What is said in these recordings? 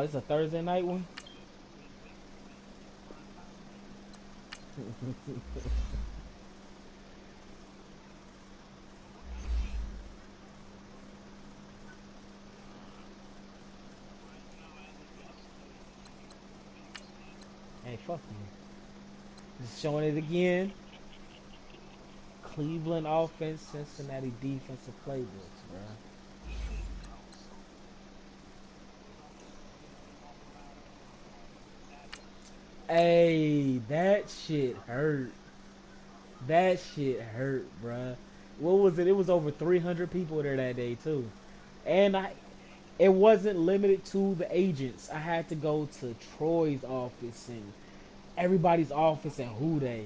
it's a Thursday night one. Hey, fuck you. Just showing it again. Cleveland offense, Cincinnati defensive playbooks, bro. Hey, that shit hurt. That shit hurt, bruh. What was it? It was over 300 people there that day too, and it wasn't limited to the agents. I had to go to Troy's office and everybody's office and who they.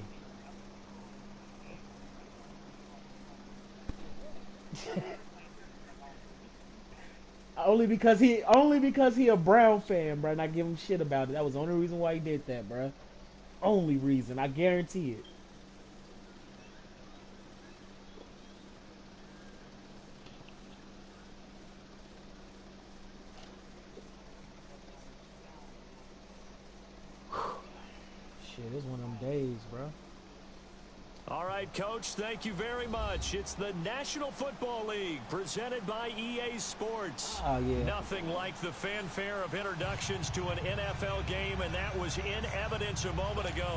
only because he a Brown fan, bro. And I give him shit about it. That was the only reason why he did that, bro. Only reason. I guarantee it. Shit, it was one of them days, bro. All right, Coach, thank you very much. It's the National Football League presented by EA Sports. Oh, yeah. Nothing like the fanfare of introductions to an NFL game, and that was in evidence a moment ago.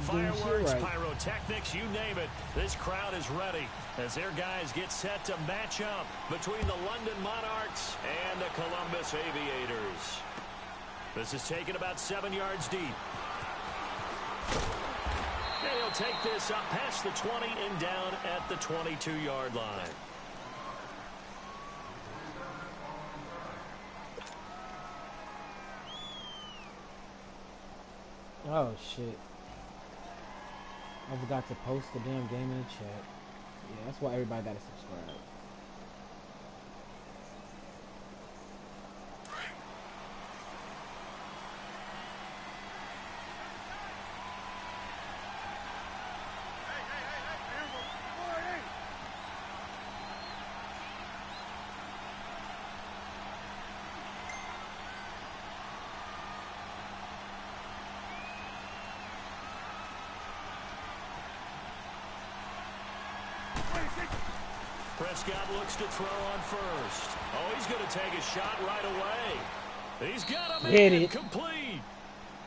Fireworks, right. pyrotechnics, you name it. This crowd is ready as their guys get set to match up between the London Monarchs and the Columbus Aviators. This is taken about 7 yards deep. And he'll take this up past the 20 and down at the 22-yard line. Oh, shit. I forgot to post the damn game in the chat. Yeah, that's why everybody got to subscribe. Prescott looks to throw on first. Oh, he's going to take a shot right away. He's got him in, complete.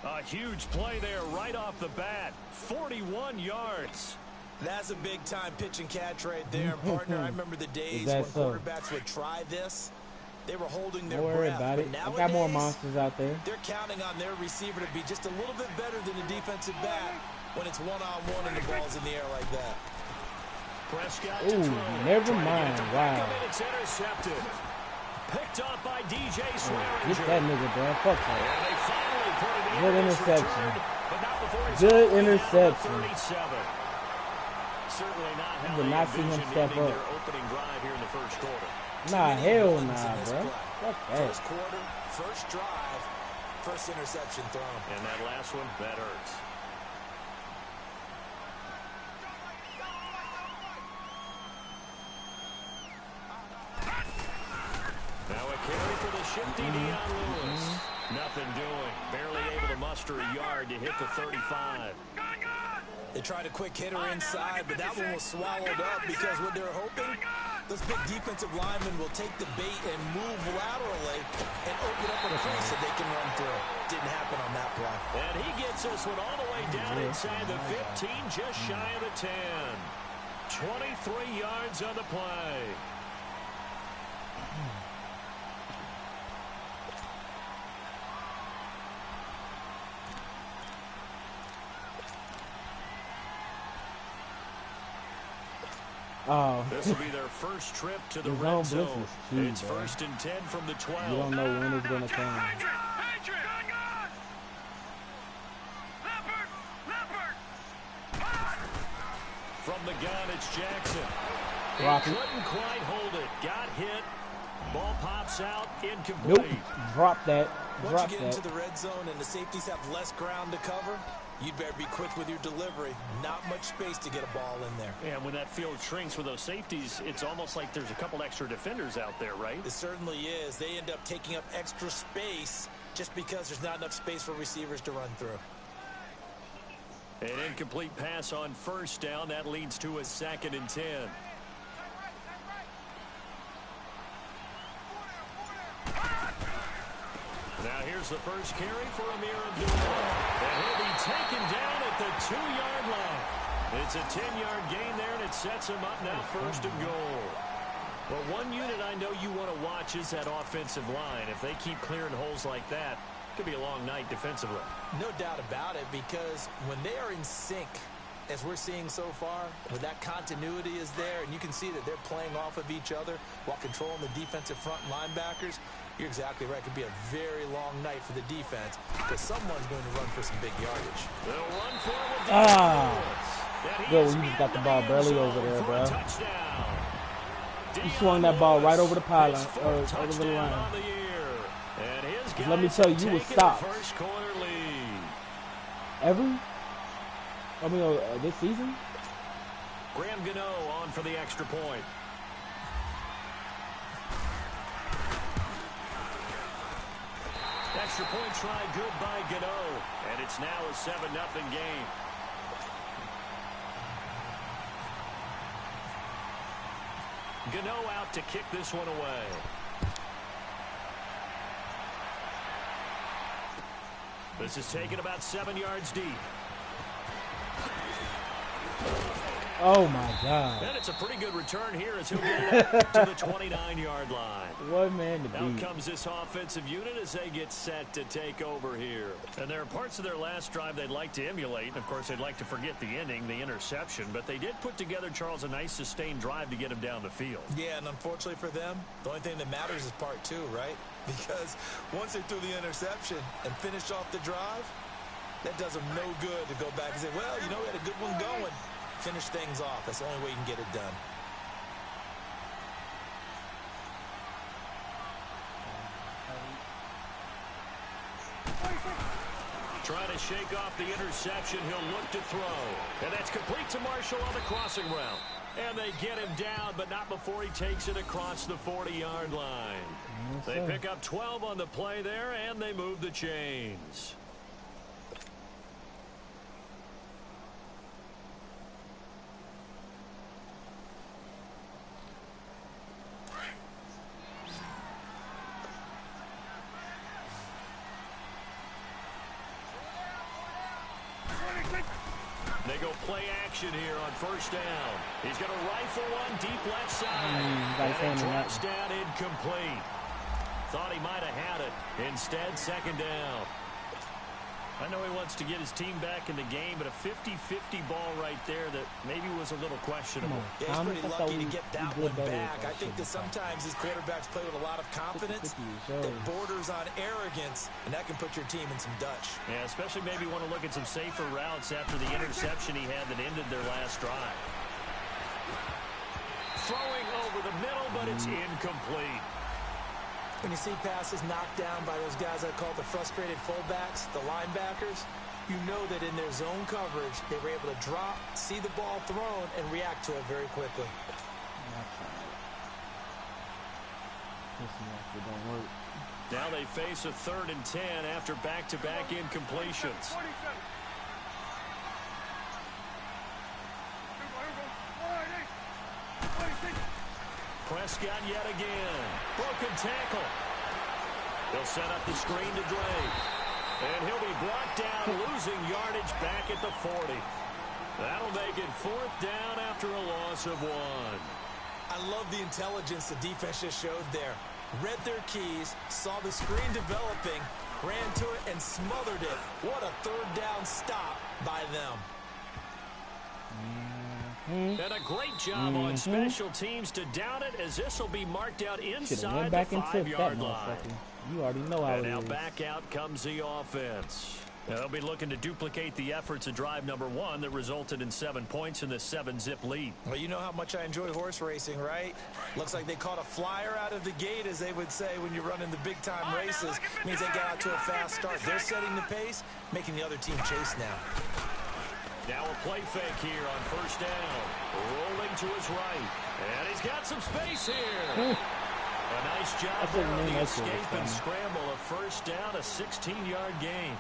A huge play there right off the bat. 41 yards. That's a big-time pitch and catch right there, partner. I remember the days when quarterbacks would try this. They were holding their breath. Don't worry about it. I got more monsters out there. They're counting on their receiver to be just a little bit better than the defensive back when it's one-on-one and the ball's in the air like that. Prescott to throw. Never mind. Wow. It's intercepted. Picked up by DJ Swearinger. Get that nigga, bro. Fuck that. And they finally put it in. Good interception. But not before he's good interception. Certainly not how did not see him step up. Their opening drive here in the first quarter. Nah, hell nah, bro. Fuck that. First quarter, first drive, first interception thrown. And that last one, that hurts. Now a carry for the shifty Dion Lewis. Nothing doing. Barely able to muster a yard to hit the 35. They tried a quick hitter inside, but that one was swallowed up because what they're hoping, those big defensive linemen will take the bait and move laterally and open up a crease that they can run through. Didn't happen on that play. And he gets this one all the way down inside the 15, just shy of the 10. 23 yards on the play. Oh. This will be their first trip to the red zone. It's first and 10 from the 12. You don't know when it's going to come. From the gun, it's Jackson. Drop he it. Couldn't quite hold it. Got hit. Ball pops out. Incomplete. Nope. Drop that. Once Drop you get that. into the red zone and the safeties have less ground to cover, You'd better be quick with your delivery. Not much space to get a ball in there. And when that field shrinks with those safeties, it's almost like there's a couple extra defenders out there, right? It certainly is. They end up taking up extra space just because there's not enough space for receivers to run through. An incomplete pass on first down. That leads to a 2nd and 10. Now here's the first carry for Amir Abdul. And he'll be taken down at the 2-yard line. It's a 10-yard gain there, and it sets him up now 1st and goal. Well, one unit I know you want to watch is that offensive line. If they keep clearing holes like that, it could be a long night defensively. No doubt about it, because when they are in sync, as we're seeing so far, when that continuity is there, and you can see that they're playing off of each other while controlling the defensive front linebackers, you're exactly right. It could be a very long night for the defense because someone's going to run for some big yardage. They'll run for it with Yo, you just got the ball barely over there, bro. You swung that ball right over the pylon, over the line. Just let me tell you, you was stopped. This season? Graham Gano on for the extra point. Extra point try good by Gano. And it's now a 7-0 game. Gano out to kick this one away. This is taken about 7 yards deep. Oh, my God. And it's a pretty good return here as he'll get it to the 29-yard line. What man to beat. Out comes this offensive unit as they get set to take over here. And there are parts of their last drive they'd like to emulate. And, of course, they'd like to forget the ending, the interception. But they did put together, Charles, a nice sustained drive to get him down the field. Yeah, and unfortunately for them, the only thing that matters is part 2, right? Because once they threw the interception and finished off the drive, that does them no good to go back and say, well, you know, we had a good one going. Finish things off. That's the only way you can get it done. Trying to shake off the interception. He'll look to throw. And that's complete to Marshall on the crossing route. And they get him down, but not before he takes it across the 40-yard line. They pick up 12 on the play there, and they move the chains. They go play action here on first down. He's going to rifle one deep left side. And it drops down incomplete. Thought he might have had it. Instead, second down. I know he wants to get his team back in the game, but a 50-50 ball right there that maybe was a little questionable. Yeah, he's pretty lucky to get that one back. I think that sometimes these quarterbacks play with a lot of confidence that borders on arrogance, and that can put your team in some Dutch. Yeah, especially maybe want to look at some safer routes after the interception he had that ended their last drive. Throwing over the middle, but it's incomplete. When you see passes knocked down by those guys I call the frustrated fullbacks, the linebackers, you know that in their zone coverage, they were able to drop, see the ball thrown, and react to it very quickly. Now they face a 3rd and 10 after back-to-back incompletions. Prescott yet again. Broken tackle. They'll set up the screen to Drake. And he'll be brought down, losing yardage back at the 40. That'll make it 4th down after a loss of 1. I love the intelligence the defense just showed there. Read their keys, saw the screen developing, ran to it, and smothered it. What a 3rd down stop by them. And a great job on special teams to down it, as this will be marked out inside the 5-yard line. You already know how it is. And now back out comes the offense. They'll be looking to duplicate the efforts of drive number 1 that resulted in 7 points in the 7-zip lead. Well, you know how much I enjoy horse racing, right? Looks like they caught a flyer out of the gate, as they would say when you're running the big-time races. Means they got out to a fast start. They're setting the pace, making the other team chase now. Now a play fake here on first down. Rolling to his right. And he's got some space here. A nice job there on the escape and scramble. A first down, a 16-yard gain.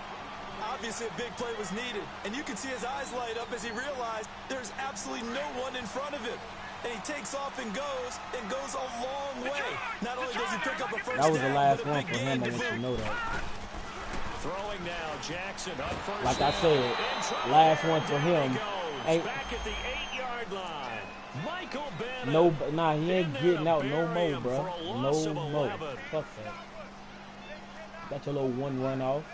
Obviously, a big play was needed, and you can see his eyes light up as he realized there's absolutely no one in front of him. And he takes off and goes a long way. Not only does he pick up a first down, that was the last but a one big for gain him. I to want you to know that. Throwing now, Jackson on first like down. I said, last one for him. Ain't back at the 8-yard line. Michael Bennett. No, nah, he ain't getting out no more, bro. No more. Fuck that. Got your little one run off.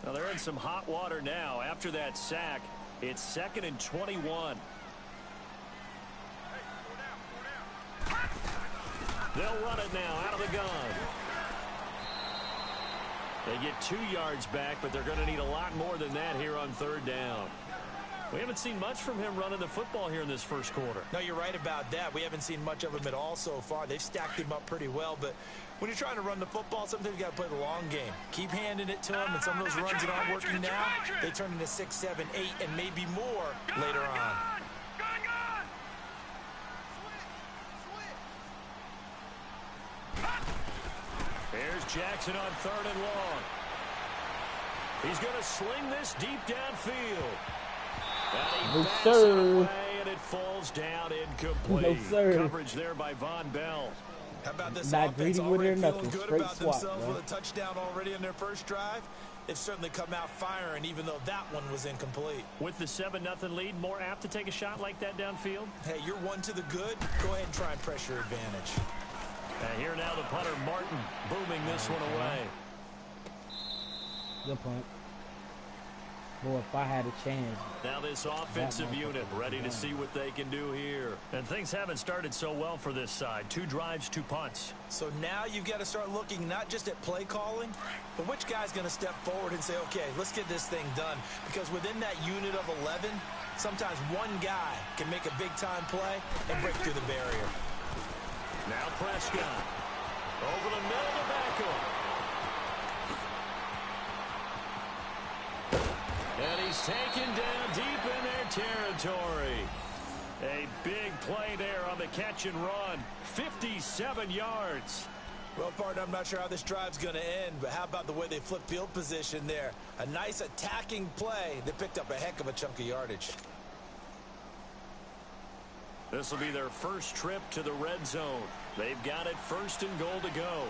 Now they're in some hot water now. After that sack, it's 2nd and 21. They'll run it now out of the gun. They get 2 yards back, but they're going to need a lot more than that here on 3rd down. We haven't seen much from him running the football here in this first quarter. No, you're right about that. We haven't seen much of him at all so far. They've stacked him up pretty well, but when you're trying to run the football, sometimes you got to play the long game. Keep handing it to him, and some of those runs that aren't working now, they turn into 6, 7, 8, and maybe more later on. Here's Jackson on 3rd and long. He's going to sling this deep downfield. No, sir. And it falls down incomplete. No, sir. Coverage there by Von Bell. How about this Not offense greedy with it or already nothing. feeling good Straight about swat, themselves bro. with a touchdown already in their first drive? They've certainly come out firing, even though that one was incomplete. With the 7-0 lead, more apt to take a shot like that downfield? Hey, you're one to the good. Go ahead and try and pressure advantage. And here now the punter, Martin, booming this one away. Good point. Boy, if I had a chance. Now this offensive unit ready to see what they can do here. And things haven't started so well for this side. 2 drives, 2 punts. So now you've got to start looking not just at play calling, but which guy's going to step forward and say, okay, let's get this thing done. Because within that unit of 11, sometimes one guy can make a big-time play and break through the barrier. Now Prescott. Over the middle to Beckham. And he's taken down deep in their territory. A big play there on the catch and run. 57 yards. Well, partner, I'm not sure how this drive's going to end, but how about the way they flip field position there? A nice attacking play that picked up a heck of a chunk of yardage. This will be their first trip to the red zone. They've got it 1st and goal to go.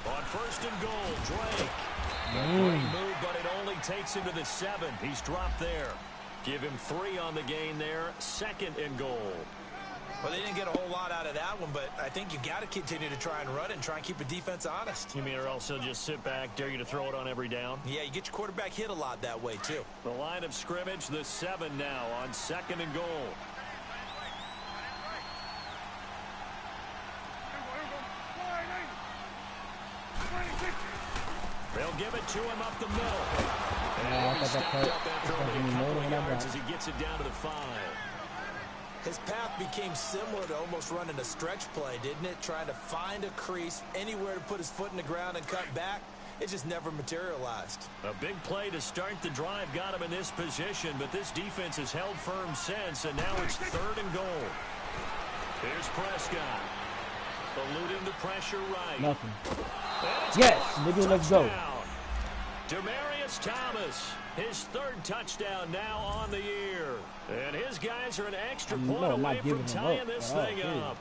On 1st and goal, Drake. Great move, but it only takes him to the 7. He's dropped there. Give him 3 on the gain there. 2nd and goal. Well, they didn't get a whole lot out of that one, but I think you've got to continue to try and run it and try and keep the defense honest. You mean or else he'll just sit back, dare you to throw it on every down? Yeah, you get your quarterback hit a lot that way, too. The line of scrimmage, the 7 now on 2nd and goal. They'll give it to him up the middle. And he's stopped up after only a couple of yards as he gets it down to the 5. His path became similar to almost running a stretch play, didn't it? Trying to find a crease, anywhere to put his foot in the ground and cut back. It just never materialized. A big play to start the drive got him in this position, but this defense has held firm since, and now it's 3rd and goal. Here's Prescott. Eluding the pressure right. Nothing. Yes, nigga, let's go. Demaryius Thomas, his 3rd touchdown now on the year. And his guys are an extra point away from tying this thing up.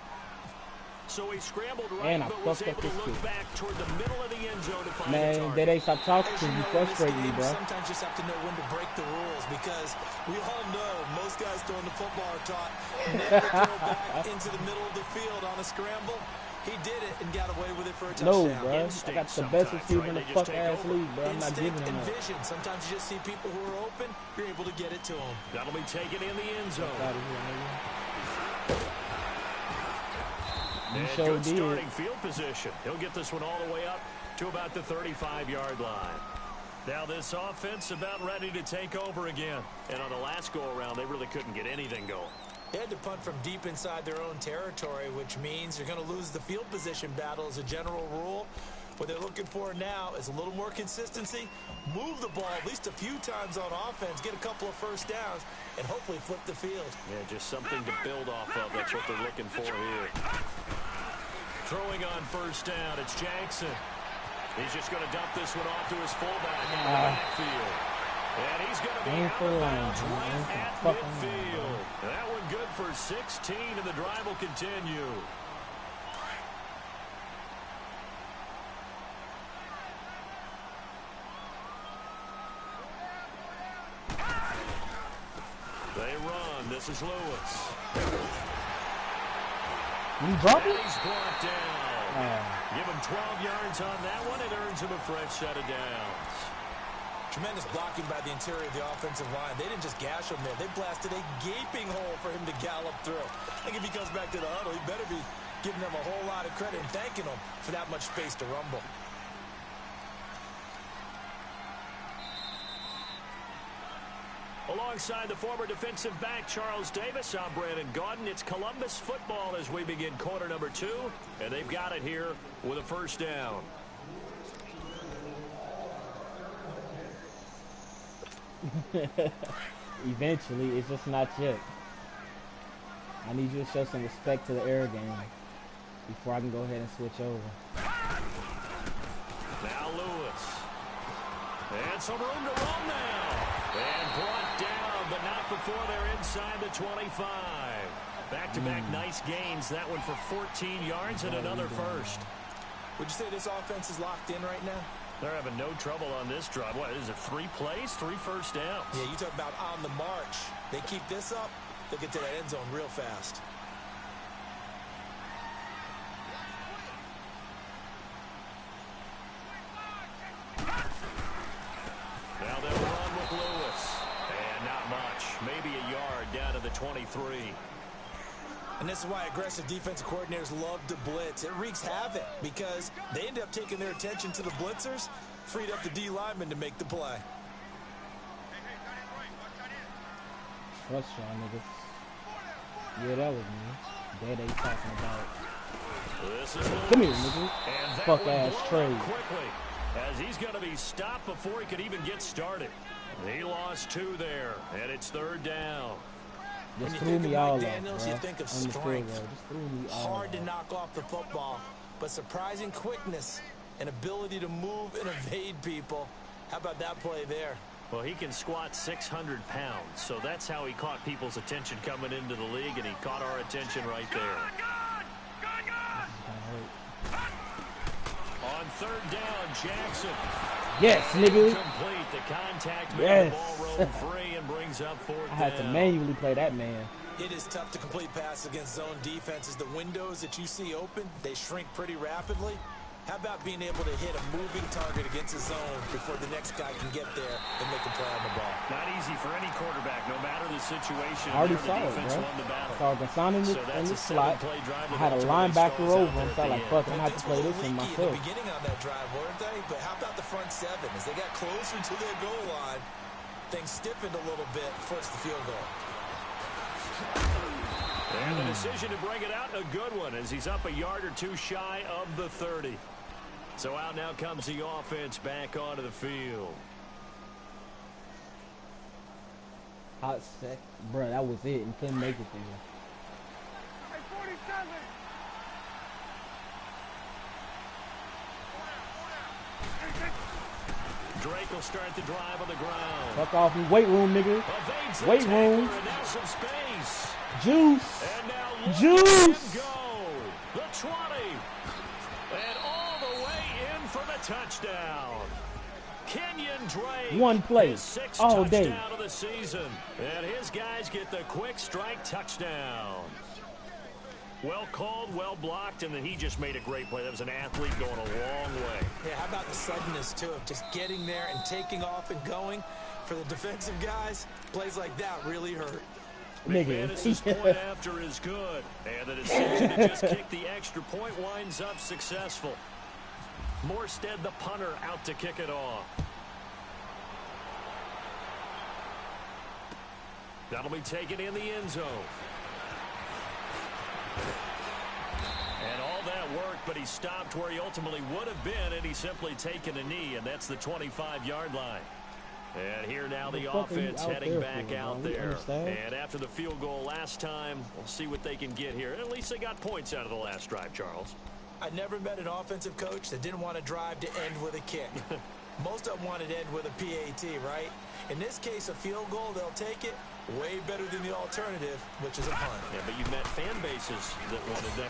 So he scrambled right, but was able to look back toward the middle of the end zone to find the target. Man, they stop talking to you, frustrate me, bro. Sometimes you just have to know when to break the rules, because we all know most guys throwing the football are taught never throw back into the middle of the field on a scramble. He did it and got away with it for a No, touchdown. bro. I got the best receiver in the fuck ass league, bro. I'm not Instinct giving him and up. vision. Sometimes you just see people who are open, you're able to get it to them. That'll be taken in the end zone. You And sure good did. starting field position. He'll get this one all the way up to about the 35-yard line. Now this offense about ready to take over again. And on the last go-around, they really couldn't get anything going. They had to punt from deep inside their own territory, which means you're going to lose the field position battle as a general rule. What they're looking for now is a little more consistency, move the ball at least a few times on offense, get a couple of first downs, and hopefully flip the field. Yeah, just something to build off of. That's what they're looking for here. Throwing on first down, it's Jackson. He's just going to dump this one off to his fullback in the backfield. And he's going to be out of bounds right at midfield. That one good for 16, and the drive will continue. They run. This is Lewis. You drop it? He's brought down. Give him 12 yards on that one. It earns him a fresh set of downs. Tremendous blocking by the interior of the offensive line. They didn't just gash him there. They blasted a gaping hole for him to gallop through. I think if he comes back to the huddle, he better be giving them a whole lot of credit and thanking them for that much space to rumble. Alongside the former defensive back Charles Davis, I'm Brandon Gaudin. It's Columbus football as we begin quarter number 2, and they've got it here with a first down. Eventually, it's just not yet. I need you to show some respect to the air game before I can go ahead and switch over. Now Lewis. And some room to run now. And brought down, but not before they're inside the 25. Back-to-back nice gains. That one for 14 yards and another first. Would you say this offense is locked in right now? They're having no trouble on this drive. What is it, 3 plays, 3 first downs? Yeah, you talk about on the march. They keep this up, they'll get to that end zone real fast. Now they'll run with Lewis. And not much. Maybe a yard down to the 23. And this is why aggressive defensive coordinators love to blitz. It wreaks havoc because they end up taking their attention to the blitzers, freed up the D lineman to make the play. Trust y'all niggas. Yeah, that was me. That they talking about. This is Lewis. Come here, nigga. And that Fuck one ass blown trade. quickly, as he's going to be stopped before he could even get started. He lost 2 there, and it's third down. Just When you threw think me of all Mike off, Daniels, bro. you think of On the field strength. goal. Just threw me all Hard to off. knock off the football, but surprising quickness and ability to move and evade people. How about that play there? Well, he can squat 600 pounds, so that's how he caught people's attention coming into the league, and he caught our attention right there. On third down, Jackson. Yes, nigga. Complete. The contact made Yes. the ball roll free and brings up fourth I had to down. manually play that man. It is tough to complete passes against zone defenses. The windows that you see open, they shrink pretty rapidly. How about being able to hit a moving target against a zone before the next guy can get there and make a play on the ball? Not easy for any quarterback, no matter the situation. I already The saw it, defense bro. won the battle. Saw Gasson in So the that's a slot. 7-play drive I had a that ultimately linebacker stalls out over there him. at Felt the like, end. fuck, I'm going to have Things to were play a this little one leaky at myself. the beginning on that drive, weren't they? But how about the front 7? As they got closer to their goal line, things stiffened a little bit, forced the field goal. And the decision to bring it out, a good one, as he's up a yard or 2 shy of the 30. So out now comes the offense back onto the field. Hot sec. Bro, that was it. And couldn't make it there. Drake will start the drive on the ground. Fuck off me. Weight room, nigga. Evades the Weight tackler, room. and now some space. Juice. And now look Juice. at him go. The 20. And all the way in for the touchdown. Kenyon Drake. One play. His 6th All day. touchdown of the season. And his guys get the quick strike touchdown. Well called, well blocked, and then he just made a great play. That was an athlete going a long way. Yeah, how about the suddenness, too, of just getting there and taking off and going? For the defensive guys, plays like that really hurt. McManus's point after is good, and the decision to just kick the extra point winds up successful. Morstead, the punter, out to kick it off. That'll be taken in the end zone. And all that work, but he stopped where he ultimately would have been, and he's simply taken a knee, and that's the 25-yard line. And here now the offense heading back out there. And after the field goal last time, we'll see what they can get here. At least they got points out of the last drive, Charles. I never met an offensive coach that didn't want to drive to end with a kick. Most of them wanted to end with a PAT, right? In this case, a field goal, they'll take it. Way better than the alternative, which is a punt. Yeah, but you met fan bases that wanted that.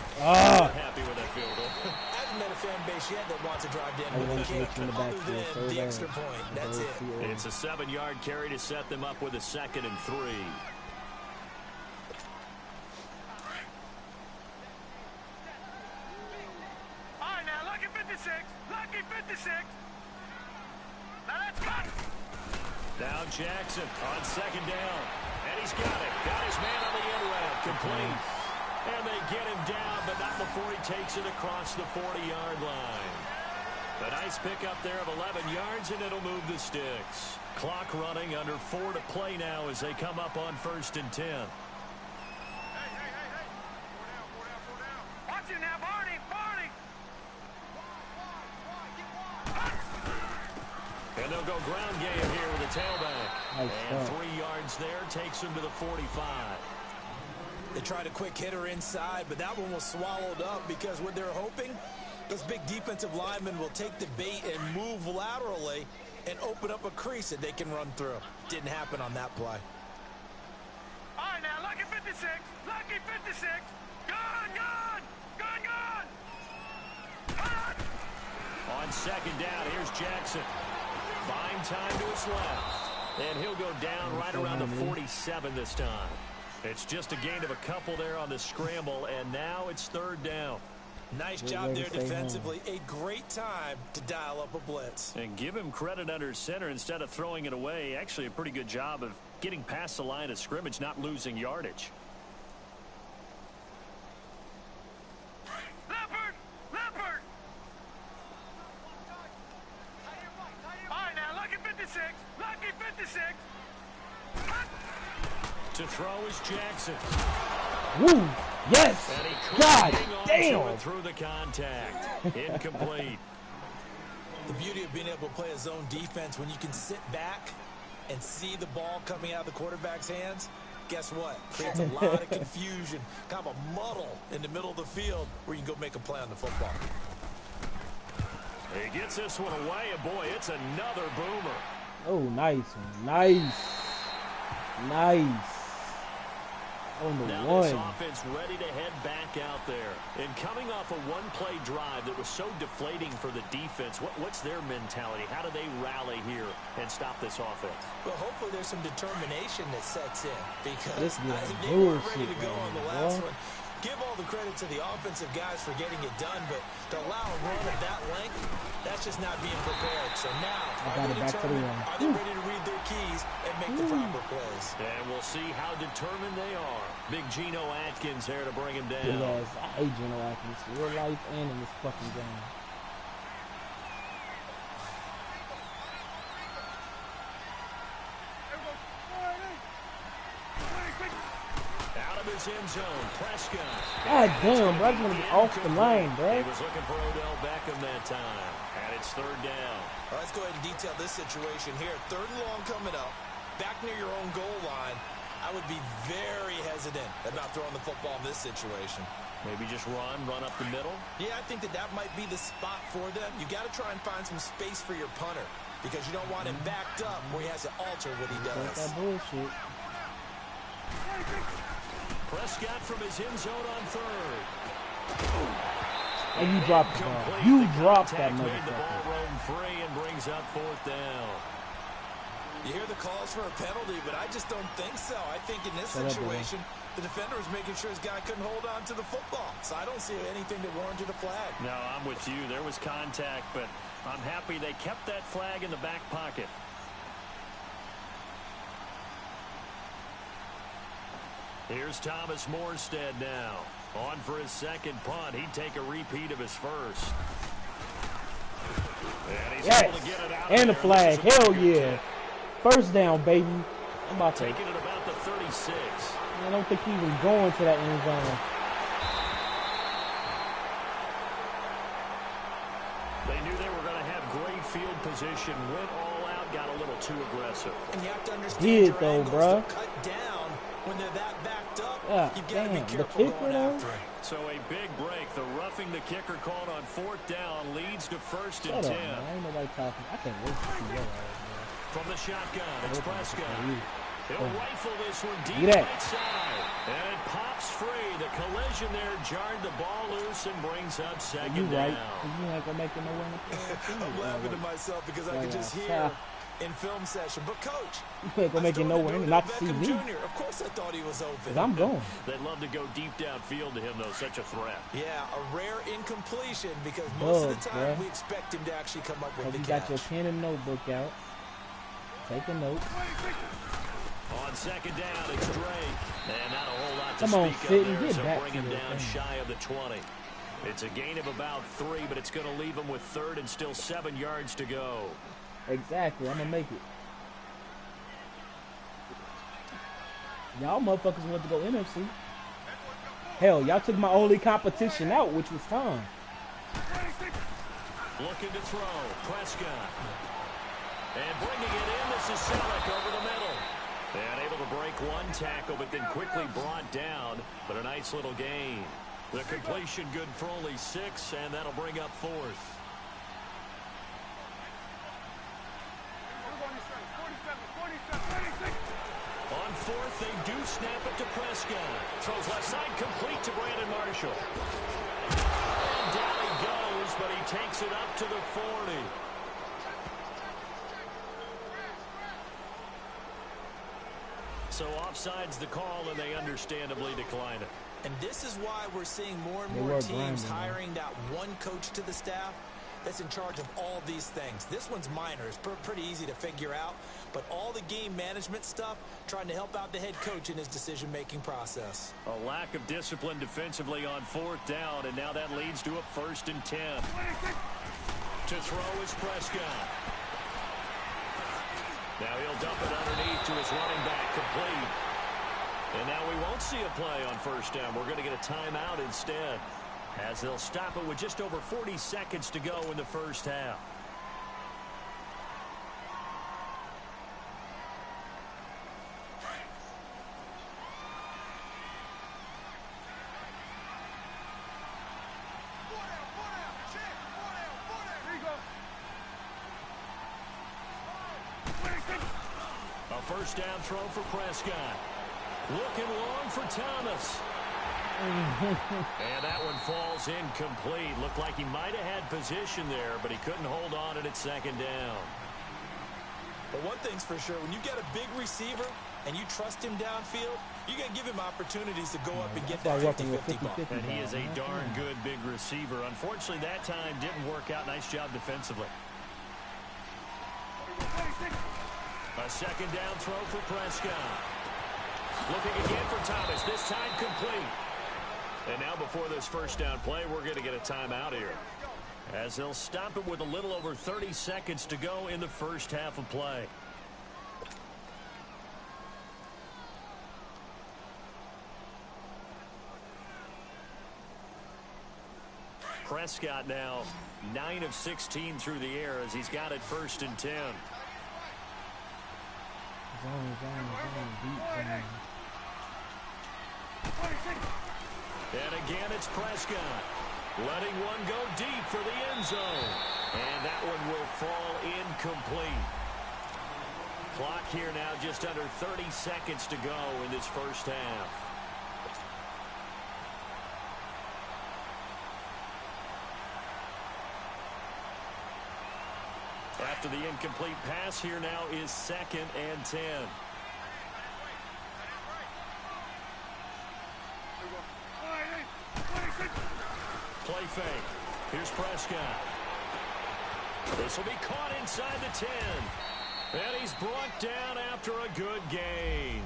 Happy with that field goal. I haven't met a fan base yet that wants to drive to end with a kick, other than the extra point. That's it. It's a 7-yard carry to set them up with a 2nd and 3. All right, now, lucky 56. Lucky 56. Now, let's go. Now Jackson on 2nd down. And he's got it. Got his man on the end route. Complete. And they get him down, but not before he takes it across the 40-yard line. A nice pickup there of 11 yards, and it'll move the sticks. Clock running, under 4 to play now as they come up on 1st and 10. Hey. Four down. Watch it now, Barney. And they'll go ground game here with a tailback. Nice and stuff. 3 yards there takes him to the 45. They tried a quick hitter inside, but that one was swallowed up because what they're hoping, those big defensive linemen will take the bait and move laterally and open up a crease that they can run through. Didn't happen on that play. All right, now, lucky 56. Lucky 56. Gone. On 2nd down, here's Jackson. Buying time to his left. And he'll go down right around the 47 this time. It's just a gain of a couple there on the scramble, and now it's 3rd down. Nice job there defensively. A great time to dial up a blitz. And give him credit under center instead of throwing it away. Actually, a pretty good job of getting past the line of scrimmage, not losing yardage. Leopard. All right, now, lucky 56. Lucky 56. To throw is Jackson. Woo! Yes! And he God damn! damn! Through the contact. Incomplete. The beauty of being able to play a zone defense when you can sit back and see the ball coming out of the quarterback's hands, guess what? Creates a lot of confusion, kind of a muddle in the middle of the field where you can go make a play on the football. He gets this one away, and boy, it's another boomer. Oh, nice one. Nice. On the Now one. this offense ready to head back out there. And coming off a one-play drive that was so deflating for the defense, what's their mentality? How do they rally here and stop this offense? Well, hopefully there's some determination that sets in because This is they were ready bullshit, to go on the man, last boy. one. Give all the credit to the offensive guys for getting it done, but to allow a run of that length, that's just not being prepared. So now, I got it back to the one. are they ready to read their keys and make the proper plays? And we'll see how determined they are. Big Geno Atkins there to bring him down. Big ass. I hate Geno Atkins. Real life and in this fucking game. Out of his end zone, Prescott. God damn, bro. I just want to get off the line, He bro. was looking for Odell Beckham that time. And it's 3rd down. All right, let's go ahead and detail this situation here. 3rd and long coming up. Back near your own goal line. I would be very hesitant about throwing the football in this situation. Maybe just run up the middle. Yeah, I think that might be the spot for them. You got to try and find some space for your punter because you don't want him backed up where he has to alter what he That's does. that bullshit. Prescott from his end zone on 3rd. And you dropped the ball. You dropped that Made the ball motherfucker. roam free and brings up 4th down. You hear the calls for a penalty, but I just don't think so. I think in this situation, the defender was making sure his guy couldn't hold on to the football. So I don't see anything that warranted a flag. No, I'm with you. There was contact, but I'm happy they kept that flag in the back pocket. Here's Thomas Morstead now. On for his second punt. He'd take a repeat of his first. And he's able to get it out and the flag. Hell yeah. First down, baby. I'm about to taking it about the 36. I don't think he was going to that end zone. They knew they were going to have great field position. Went all out, got a little too aggressive. And you have to understand did though, bruh. Cut down when they're that backed up. Yeah, You've got to be damn. careful The kicker, going though? after it. So a big break. The roughing the kicker called on 4th down leads to 1st and Shut 10. up, man. Ain't nobody talking. I can't wait to see your ass, man. From the shotgun, it's Prescott. He'll rifle this one deep Get that. right side. And it pops free. The collision there jarred the ball loose and brings up second You right. down. You ain't gonna make it nowhere in the I'm laughing to myself because I could just hear in film session. But, Coach, you ain't gonna make it nowhere in, not to see me. Jr. Of course I thought he was open. Because I'm going. They'd love to go deep downfield to him, though. Such a threat. Yeah, a rare incompletion because most of the time we expect him to actually come up with Hope the you catch. got your pen and notebook out. Take a note. On second down, it's Drake. And not a whole lot to Come on, speak Sid, of there, get so back bring to him your down thing. shy of the 20. It's a gain of about 3, but it's going to leave him with 3rd and still 7 yards to go. Exactly. I'm gonna make it. Y'all motherfuckers want to go NFC. Hell, y'all took my only competition out, which was Tom. Looking to throw. Prescott. And bringing it in, this is Selleck over the middle. And able to break one tackle, but then quickly brought down. But a nice little gain. The completion good for only 6, and that'll bring up 4th. On 4th, they do snap it to Prescott. Throws left side, complete to Brandon Marshall. And down he goes, but he takes it up to the 40. So offside's the call, and they understandably decline it. And this is why we're seeing more and more teams hiring that one coach to the staff that's in charge of all these things. This one's minor. It's pretty easy to figure out. But all the game management stuff, trying to help out the head coach in his decision-making process. A lack of discipline defensively on 4th down, and now that leads to a 1st and 10. To throw is Prescott. Now he'll dump it underneath to his running back, complete. And now we won't see a play on 1st down. We're going to get a timeout instead, as they'll stop it with just over 40 seconds to go in the first half. A 1st down throw for Prescott. Looking long for Thomas. And that one falls incomplete. Looked like he might have had position there, but he couldn't hold on it at 2nd down. But one thing's for sure, when you get a big receiver and you trust him downfield, you're going to give him opportunities to go up and get that 50-50 ball. And he is a darn good big receiver. Unfortunately, that time didn't work out. Nice job defensively. A 2nd down throw for Prescott. Looking again for Thomas. This time complete. And now before this 1st down play, we're going to get a timeout here, as they'll stop it with a little over 30 seconds to go in the first half of play. Prescott now 9 of 16 through the air as he's got it 1st and 10. And again, it's Prescott letting one go deep for the end zone. And that one will fall incomplete. Clock here now just under 30 seconds to go in this first half. After the incomplete pass, here now is 2nd and 10. Play fake. Here's Prescott. This will be caught inside the 10. And he's brought down after a good gain.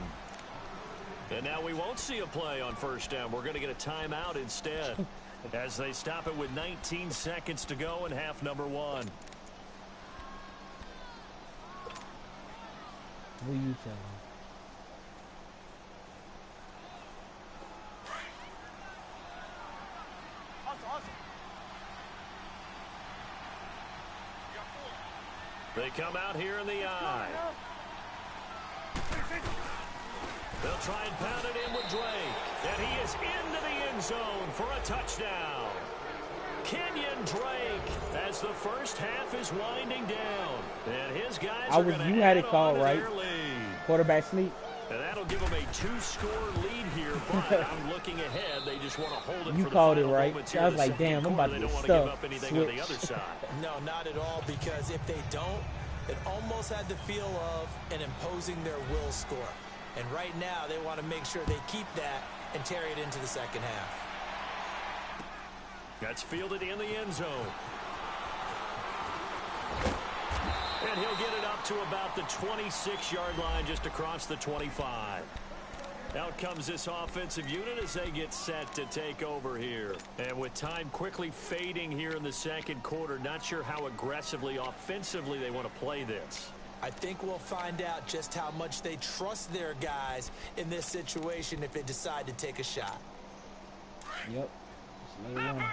And now we won't see a play on 1st down. We're going to get a timeout instead as they stop it with 19 seconds to go in half number 1. What you telling? They come out here in the eye. They'll try and pound it in with Drake. And he is into the end zone for a touchdown. Kenyon Drake as the first half is winding down. And his guys are going to you had add it called, on to right? their lead. Quarterback sneak. And that'll give them a 2-score lead here, but I'm looking ahead. They just want to hold it You for the called it final right. moments I here was in the like, second damn, I'm quarter. about They to don't get want to give stuck. up anything on the Switch. other side. No, not at all, because if they don't, it almost had the feel of an imposing their will score. And right now, they want to make sure they keep that and carry it into the second half. That's fielded in the end zone. And he'll get it up to about the 26-yard line, just across the 25. Out comes this offensive unit as they get set to take over here. And with time quickly fading here in the second quarter, not sure how aggressively, offensively they want to play this. I think we'll find out just how much they trust their guys in this situation if they decide to take a shot. Yep. Leopard!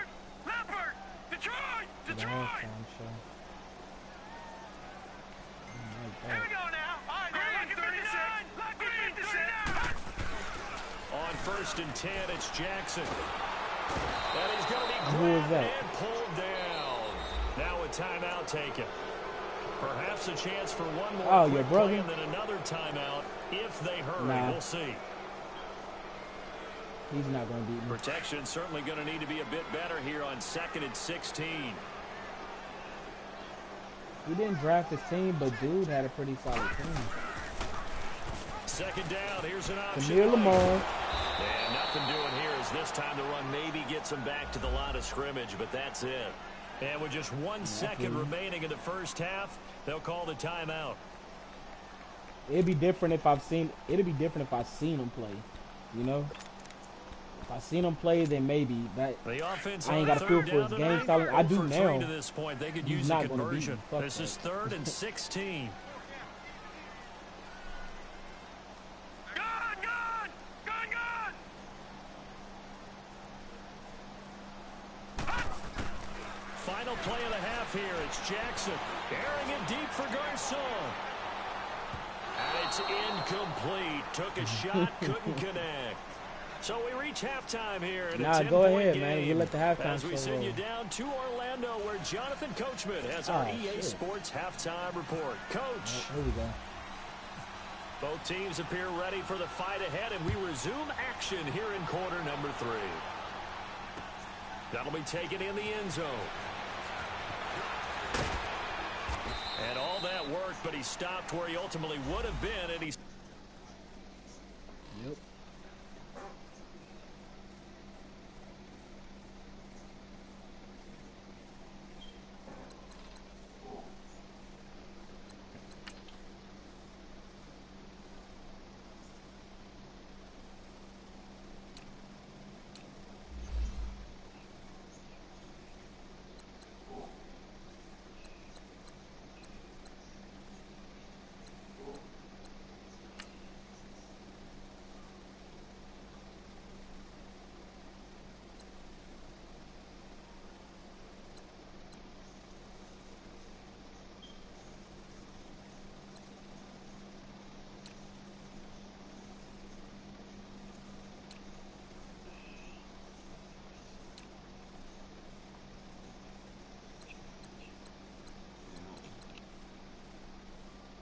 Leopard! Detroit! Detroit! Here we go now. All right, now, lucky 56. Lucky 56. On 1st and 10, it's Jackson. And he's going to be Who is grabbed that? and pulled down. Now a timeout taken. Perhaps a chance for one more Oh, quick your brother? play and then another timeout if they hurry. Nah. We'll see. He's not going to beat me. Protection certainly going to need to be a bit better here on 2nd and 16. He didn't draft his team, but dude had a pretty solid team. 2nd down, here's an option. Camille Lamar. And nothing doing here as this time the run maybe gets him back to the line of scrimmage, but that's it. And with just 1 second remaining in the first half, they'll call the timeout. It'd be different if I've seen. It'd be different if I seen him play. You know, if I seen him play, then maybe. But The offense I ain't on got to feel 3rd for his down game tonight. style. I do 0 for 3 now. to this point. They could He's use a not gonna beat conversion. me. Fuck This is that. 3rd and 16. Gone, gone! Gone, gone! Final play of the half here. It's Jackson airing it deep for Garcon. And it's incomplete. Took a shot, couldn't connect. So we reach halftime here in a 10-point go ahead, game. man. We'll let the halftime as we show send you roll. down to Orlando, where Jonathan Coachman has our EA shit. Sports halftime report. Coach. Here we go. Both teams appear ready for the fight ahead, and we resume action here in quarter number 3. That'll be taken in the end zone. And all that worked, but he stopped where he ultimately would have been, and he's... Yep.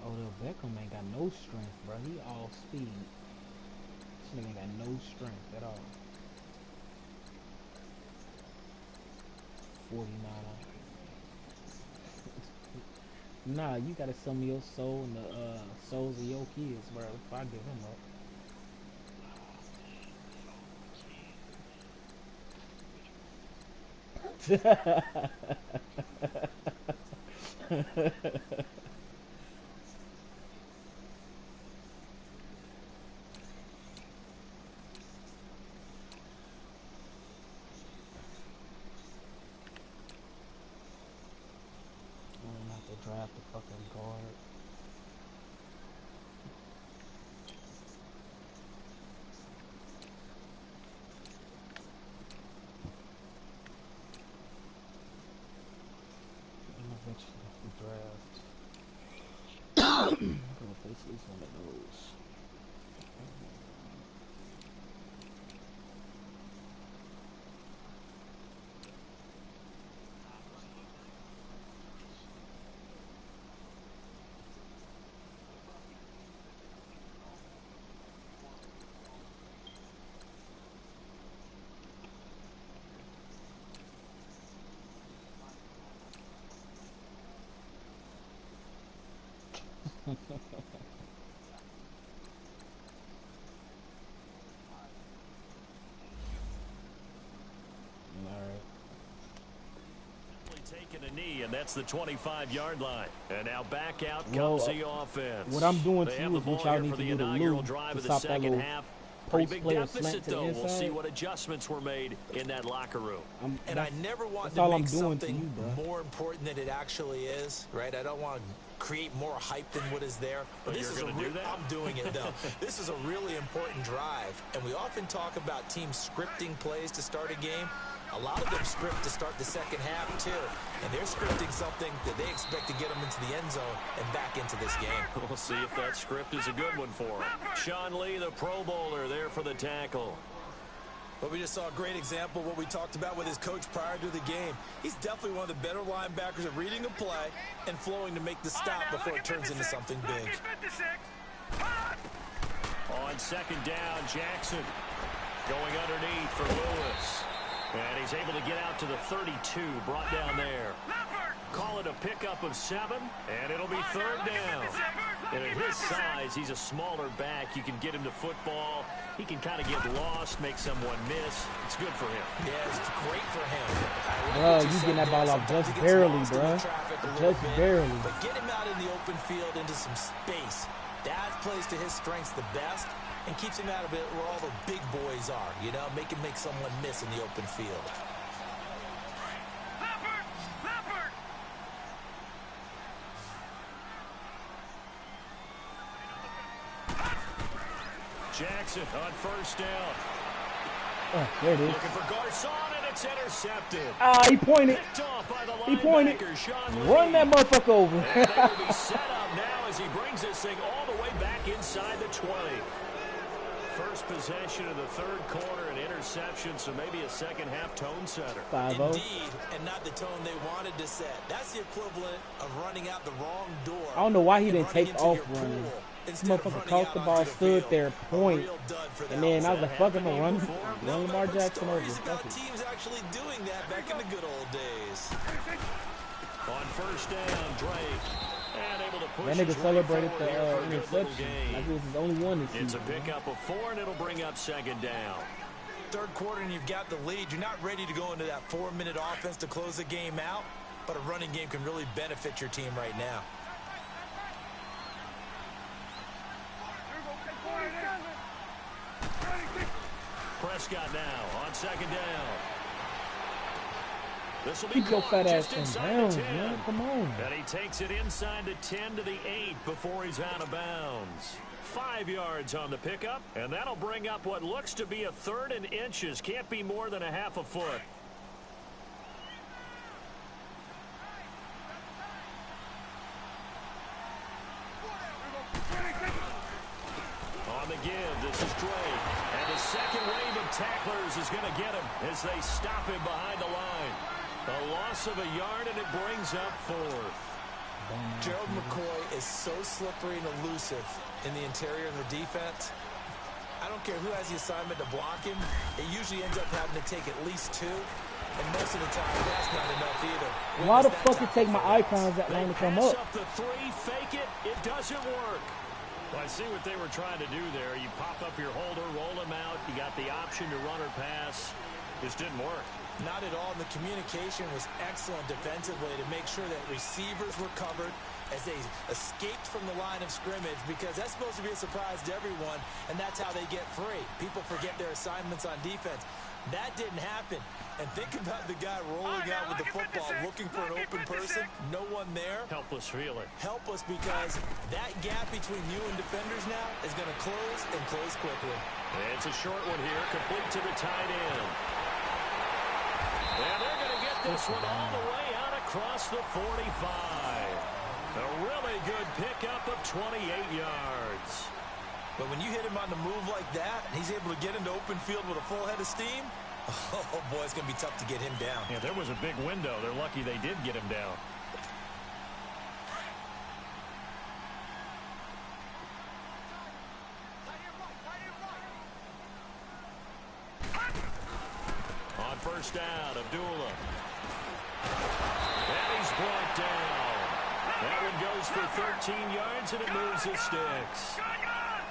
Odell Beckham ain't got no strength, bro. He all speed. This nigga ain't got no strength at all. 49. Nah, you gotta sell me your soul and the souls of your kids, bro. If I give them up. I'm gonna have to draft the fucking guard. I'm gonna eventually have to draft. I'm gonna face at least one of those. Alright. Taking a knee, and that's the 25-yard line. And now back out Well, comes the offense. What I'm doing They to have you the is ball what y'all here need for to the do to inaugural Lou drive to of the stop that second little half. Pretty big post-player deficit, slant to the though. We'll see inside. what adjustments were made in that locker room. And I never want that's to all I'm make doing to something you, bro. more important than it actually is, right? I don't want to create more hype than what is there. But this is you're gonna do that? I'm doing it, though. This is a really important drive. And we often talk about teams scripting plays to start a game. A lot of them script to start the second half, too. And they're scripting something that they expect to get them into the end zone and back into this game. We'll see if that script is a good one for him. Sean Lee, the Pro Bowler, there for the tackle. But we just saw a great example of what we talked about with his coach prior to the game. He's definitely one of the better linebackers at reading a play and flowing to make the stop before it turns into something big. On second down, Jackson going underneath for Lewis. And he's able to get out to the 32, brought down there. Call it a pickup of 7, and it'll be third down. And at his size, he's a smaller back. You can get him to football. He can kind of get lost, make someone miss. It's good for him. Yeah, it's great for him. Bro, you getting that ball off just barely, bro. Just barely. But get him out in the open field into some space. That plays to his strengths the best and keeps him out of it where all the big boys are, you know, make someone miss in the open field. Jackson on first down. Oh, there it is. Looking for Garcon, and it's intercepted. Ah, he pointed. Picked off by the He pointed. linebacker, Sean Run Lee. that motherfucker over. And they will be set up now as he brings this thing all the way back inside the 20. First possession of the third quarter, an interception, so maybe a second-half tone setter. 5-0. Indeed, and not the tone they wanted to set. That's the equivalent of running out the wrong door. I don't know why he and didn't running take into off your running. pool This instead of motherfucker running caught out the onto ball, the stood field. there, A point, real dud for that and then I was one. like, fuck him, I'm run No, Lamar but Jackson over. stories Fuck about it. teams actually doing that back in the good old days. On first down, Drake. And able to push That nigga Drake celebrated forward the here for a good little interception. gain. Like it was his only one this It's a season. pickup of 4, and it'll bring up second down. Third quarter and you've got the lead. You're not ready to go into that 4-minute offense to close the game out, but a running game can really benefit your team right now. Prescott now on second down. This will be Keep your caught fat ass just in inside bounds, the 10. man. Come on. And he takes it inside the 10 to the 8 before he's out of bounds. 5 yards on the pickup, and that'll bring up what looks to be a third and inches. Can't be more than a half a foot. On the give, this is Drake. And the second wave of tacklers is going to get him as they stop him behind the line. A loss of a yard, and it brings up 4th. Gerald McCoy is so slippery and elusive in the interior of the defense. I don't care who has the assignment to block him. It usually ends up having to take at least 2. And most of the time, that's not enough either. Why the Witness fuck that it take my tackle for icons that long to come Pass up? the 3, fake it. It doesn't work. Well, I see what they were trying to do there. You pop up your holder, roll him out. You got the option to run or pass. Just didn't work. Not at all. The communication was excellent defensively to make sure that receivers were covered as they escaped from the line of scrimmage, because that's supposed to be a surprise to everyone, and that's how they get free. People forget their assignments on defense. That didn't happen. And think about the guy rolling out with the football, looking for an open person, no one there. Helpless feeling. Helpless, because that gap between you and defenders now is going to close and close quickly. It's a short one here, complete to the tight end. And they're going to get this one all the way out across the 45. A really good pickup of 28 yards. But when you hit him on the move like that, and he's able to get into open field with a full head of steam, oh boy, it's going to be tough to get him down. Yeah, there was a big window. They're lucky they did get him down. On first down, Abdullah. And he's brought down. That one goes for 13 yards, and it moves the sticks.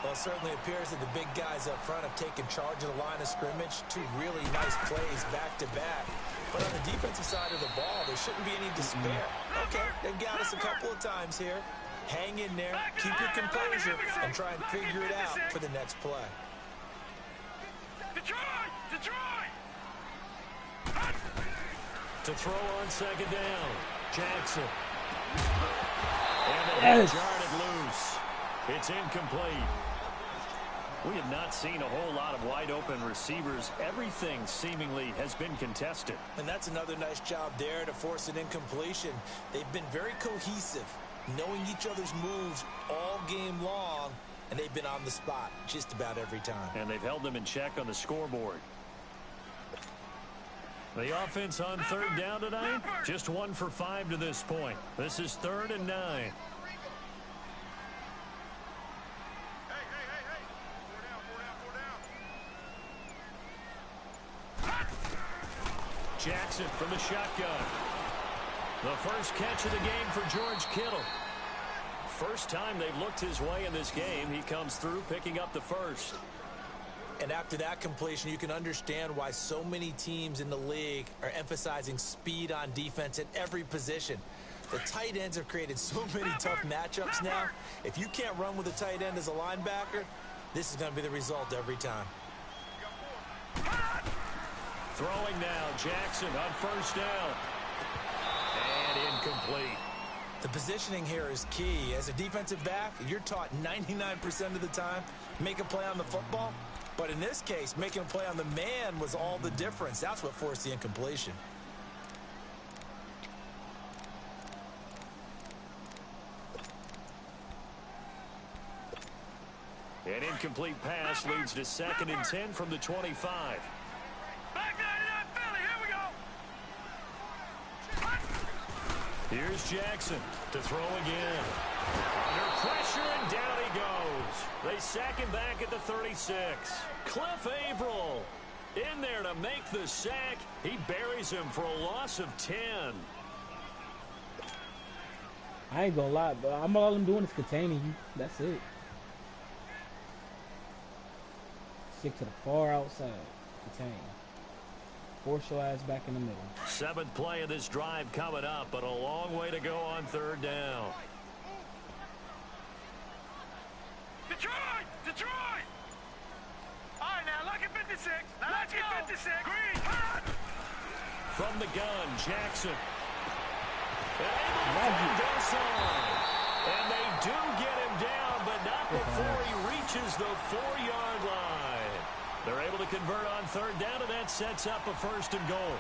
Well, it certainly appears that the big guys up front have taken charge of the line of scrimmage. 2 really nice plays back-to-back. But on the defensive side of the ball, there shouldn't be any despair. Okay, they've got us a couple of times here. Hang in there, keep your composure, and try and figure it out for the next play. Detroit! Detroit! To throw on second down, Jackson. And Yes. they jarred it loose. It's incomplete. We have not seen a whole lot of wide-open receivers. Everything seemingly has been contested. And that's another nice job there to force an incompletion. They've been very cohesive, knowing each other's moves all game long, and they've been on the spot just about every time. And they've held them in check on the scoreboard. The offense on third down tonight, just 1 for 5 to this point. This is 3rd and 9. Jackson from the shotgun. The first catch of the game for George Kittle. First time they've looked his way in this game. He comes through picking up the first. And after that completion, you can understand why so many teams in the league are emphasizing speed on defense at every position. The tight ends have created so many tough matchups now. If you can't run with a tight end as a linebacker, this is going to be the result every time. Throwing now, Jackson on first down. And incomplete. The positioning here is key. As a defensive back, you're taught 99% of the time, make a play on the football. But in this case, making a play on the man was all the difference. That's what forced the incompletion. An incomplete pass leads to 2nd and 10 from the 25. Back 99 Philly, here we go! Here's Jackson to throw again. Under pressure, and down he goes. They sack him back at the 36. Cliff Averill in there to make the sack. He buries him for a loss of 10. I ain't gonna lie, but all I'm doing is containing you. That's it. Stick to the far outside. Contain. Force your ass back in the middle. 7th play of this drive coming up, but a long way to go on 3rd down. Detroit! Detroit! All right, now, lucky 56. Lucky 56. Green. Hot! From the gun, Jackson. And able to find Dawson. And they do get him down, but not before he reaches the 4-yard line. They're able to convert on 3rd down, and that sets up a 1st and goal.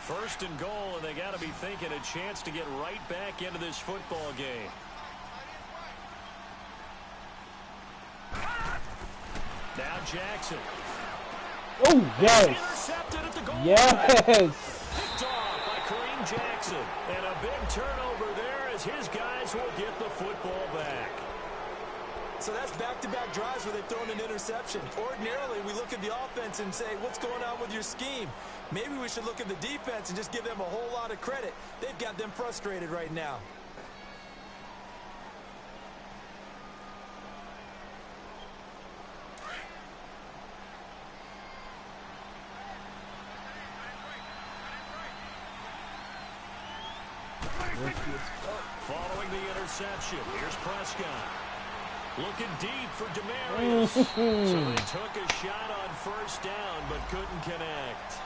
First and goal, and they got to be thinking a chance to get right back into this football game. Now Jackson. Oh, yes. Intercepted at the goal. Yes. Picked off. Jackson. And a big turnover there as his guys will get the football back. So that's back-to-back drives where they've thrown an interception. Ordinarily, we look at the offense and say, what's going on with your scheme? Maybe we should look at the defense and just give them a whole lot of credit. They've got them frustrated right now. Following the interception, here's Prescott. Looking deep for Demarius. So they took a shot on first down, but couldn't connect.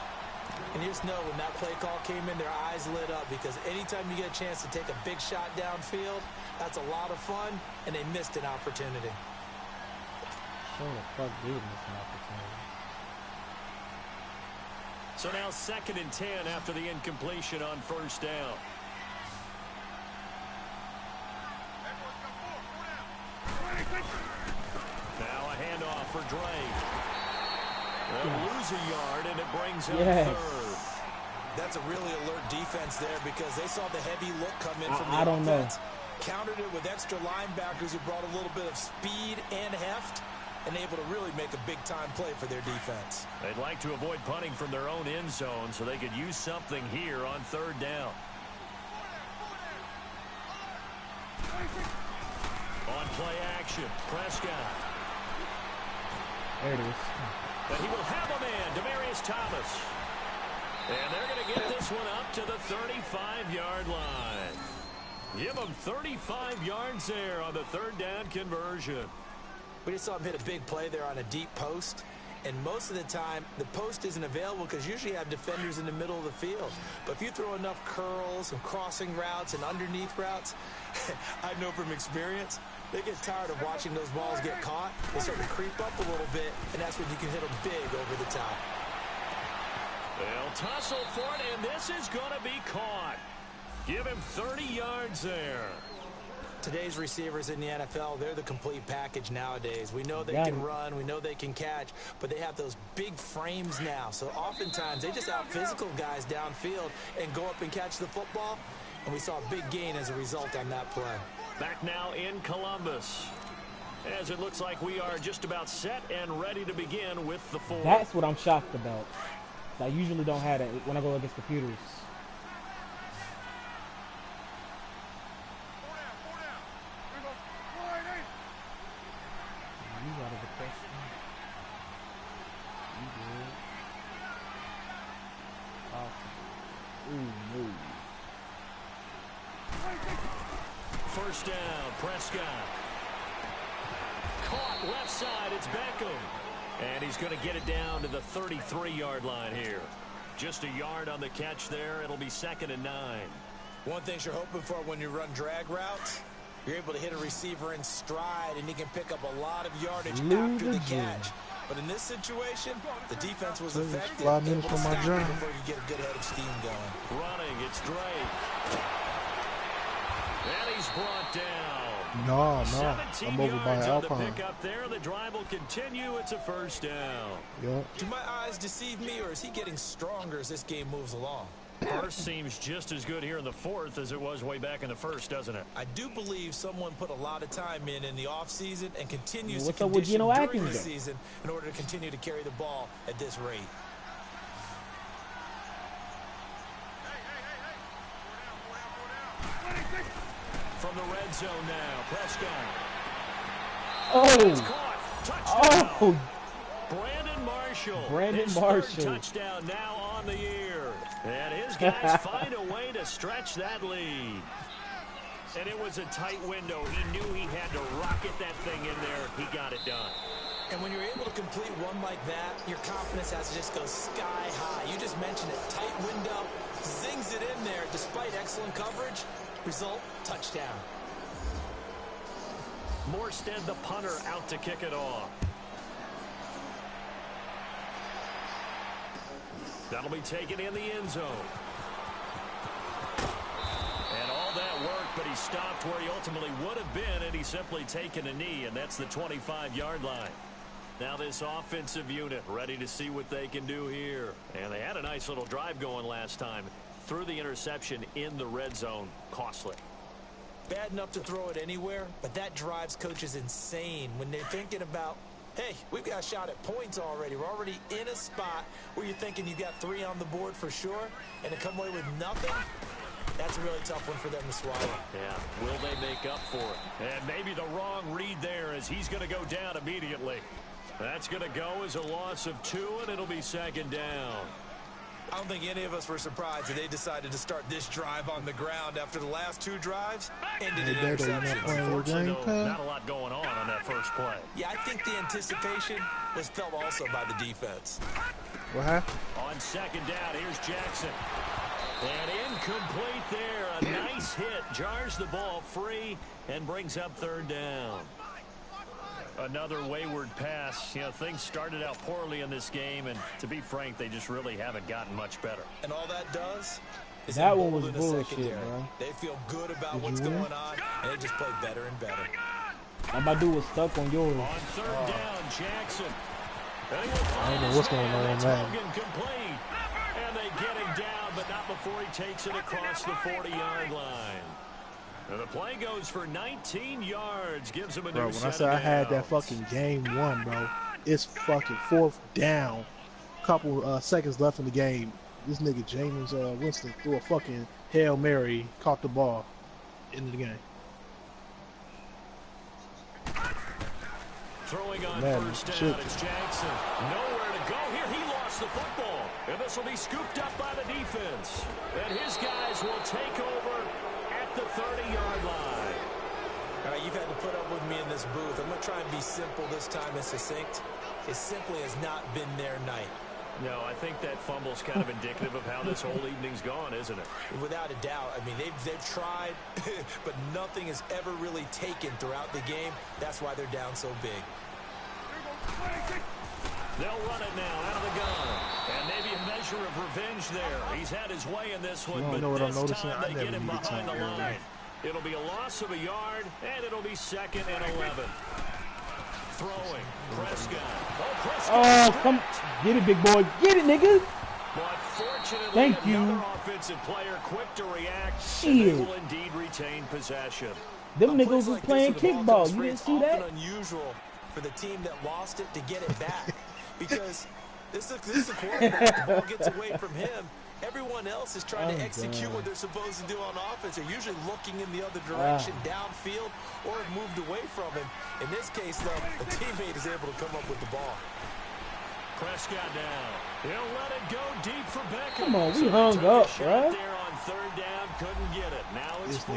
And you just know when that play call came in, their eyes lit up, because anytime you get a chance to take a big shot downfield, that's a lot of fun, and they missed an opportunity. Sure the fuck did miss an opportunity. So now 2nd and 10 after the incompletion on first down. Now a handoff for Drake. They'll lose a yard, and it brings up 3rd. That's a really alert defense there, because they saw the heavy look come in from the I don't offense. know. Countered it with extra linebackers who brought a little bit of speed and heft, and able to really make a big-time play for their defense. They'd like to avoid punting from their own end zone so they could use something here on 3rd down. On play action, Prescott. There it is. And he will have a man, Demarius Thomas. And they're going to get this one up to the 35-yard line. Give them 35 yards there on the 3rd down conversion. We just saw him hit a big play there on a deep post. And most of the time, the post isn't available because usually you have defenders in the middle of the field. But if you throw enough curls and crossing routes and underneath routes, I know from experience, they get tired of watching those balls get caught. They start to creep up a little bit, and that's when you can hit them big over the top. They'll tussle for it, and this is going to be caught. Give him 30 yards there. Today's receivers in the NFL, they're the complete package nowadays. We know they can run, we know they can catch, but they have those big frames now. So oftentimes they just out-physical guys downfield and go up and catch the football. And we saw a big gain as a result on that play. Back now in Columbus, as it looks like we are just about set and ready to begin with the 4th. That's what I'm shocked about. I usually don't have that when I go against computers. You got a question. You good. Awesome. Ooh, no. First down, Prescott. Caught left side, it's Beckham. And he's going to get it down to the 33-yard line here. Just a yard on the catch there. It'll be 2nd and 9. One thing you're hoping for when you run drag routes, you're able to hit a receiver in stride, and he can pick up a lot of yardage after the catch. But in this situation, the defense was effective. 5 minutes from my job. Before you get a good head of steam going. Running, it's Drake. And he's brought down. No. 17 I'm over by yards on the Alpine. pickup there. The drive will continue. It's a first down. Yep. Do my eyes deceive me, or is he getting stronger as this game moves along? First seems just as good here in the 4th as it was way back in the 1st, doesn't it? I do believe someone put a lot of time in the offseason and continues What's to up with condition Geno during the Atkins? season in order to continue to carry the ball at this rate. From the red zone now, Prescott. Oh! Caught. Touchdown. Oh! Brandon Marshall. Touchdown now on the year. And his guys find a way to stretch that lead. And it was a tight window. He knew he had to rocket that thing in there. He got it done. And when you're able to complete one like that, your confidence has to just go sky high. You just mentioned it. Tight window, zings it in there despite excellent coverage. Result, touchdown. Morstead, the punter, out to kick it off. That'll be taken in the end zone. And all that work, but he stopped where he ultimately would have been, and he's simply taken a knee, and that's the 25-yard line. Now this offensive unit ready to see what they can do here. And they had a nice little drive going last time. threw the interception in the red zone. Costly. Bad enough to throw it anywhere, but that drives coaches insane when they're thinking about, hey, we've got a shot at points already. We're already in a spot where you're thinking you got 3 on the board for sure, and to come away with nothing, that's a really tough one for them to swallow. Yeah, will they make up for it? And maybe the wrong read there as he's going to go down immediately. That's going to go as a loss of 2, and it'll be 2nd down. I don't think any of us were surprised that they decided to start this drive on the ground after the last 2 drives ended in interceptions. Unfortunately, though, not a lot going on that first play. Yeah, I think the anticipation was felt also by the defense. What happened? On 2nd down, here's Jackson. And incomplete there. A nice hit. Jars the ball free and brings up 3rd down. Another wayward pass. You know, things started out poorly in this game, and to be frank, they just really haven't gotten much better. And all that does is that one was embolden the bullshit, secondary. bro. They feel good about what's going on, and they just play better and better. My dude was stuck on yours. On 3rd down, Jackson. I don't know what's going on, man. Complete. And they get him down, but not before he takes it across the 40-yard line. And the play goes for 19 yards. Gives him a Bro, new when I said I had that fucking game won, bro, it's fucking 4th down. Couple seconds left in the game. This nigga James Winston threw a fucking Hail Mary, caught the ball, into the game. Throwing on Man, 1st shit. down, it's Jackson. Nowhere to go here. He lost the football. And this will be scooped up by the defense. And his guys will take over at the 30-yard line. All right, you've had to put up with me in this booth. I'm going to try and be simple this time and succinct. It simply has not been their night. No, I think that fumble's kind of indicative of how this whole evening's gone, isn't it? Without a doubt. I mean, they've tried, but nothing is ever really taken throughout the game. That's why they're down so big. They'll run it now out of the gun. And maybe a measure of revenge there. He's had his way in this one, but this time they get him behind the line. It'll be a loss of a yard, and it'll be 2nd and 11. Throwing. Prescott. Oh, come. Get it, big boy. Get it, nigga. But fortunately, thank you. Another offensive player quick to react. And they will indeed retain possession. Them niggas was playing kickball. You didn't see that? It's unusual for the team that lost it to get it back. Because this is a quarterback. The ball gets away from him. Everyone else is trying to execute what they're supposed to do on offense. They're usually looking in the other direction, downfield, or have moved away from him. In this case, though, a teammate is able to come up with the ball. Prescott down. He'll let it go deep for Beckham. Come on, we hung up, bro. There on 3rd down, couldn't get it. Now it's 4.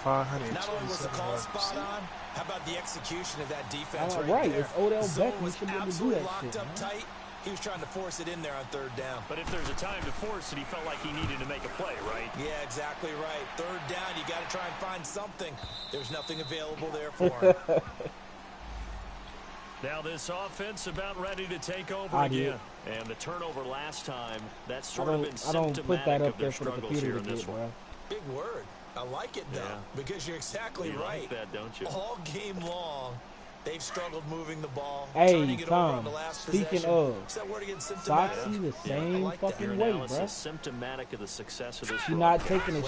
Not only was the call spot on, how about the execution of that defense right there? It's Odell Zone Beckham. was He should be able to do absolutely that locked shit, up tight. He was trying to force it in there on 3rd down. But if there's a time to force it, he felt like he needed to make a play, right? Yeah, exactly right. 3rd down, you got to try and find something. There's nothing available there for him. Now this offense about ready to take over again. And the turnover last time, that's sort of been symptomatic of their struggles here in this one. Big word. I like it, though, because you're exactly right. Like that, don't you? All game long, they've struggled moving the ball. Hey, Tom, speaking of, Soxy the same fucking way, bro. Symptomatic of the success of this. She's not taking a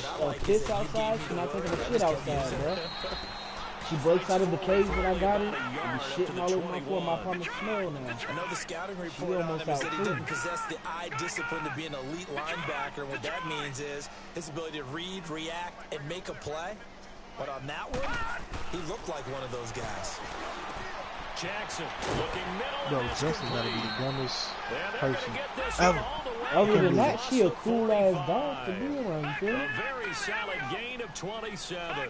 piss outside. She's not taking a shit outside, bro. She breaks out of the cage when I got her and be shitting all over my floor. My apartment smell now. I know the scouting report on him is that he doesn't possess the eye discipline to be an elite linebacker. What that means is his ability to read, react, and make a play. But on that one, he looked like one of those guys. Jackson looking middle. Yo, Justin gotta be the dumbest person ever. Other than that, she a cool ass dog to be around. You feel? A very solid gain of 27.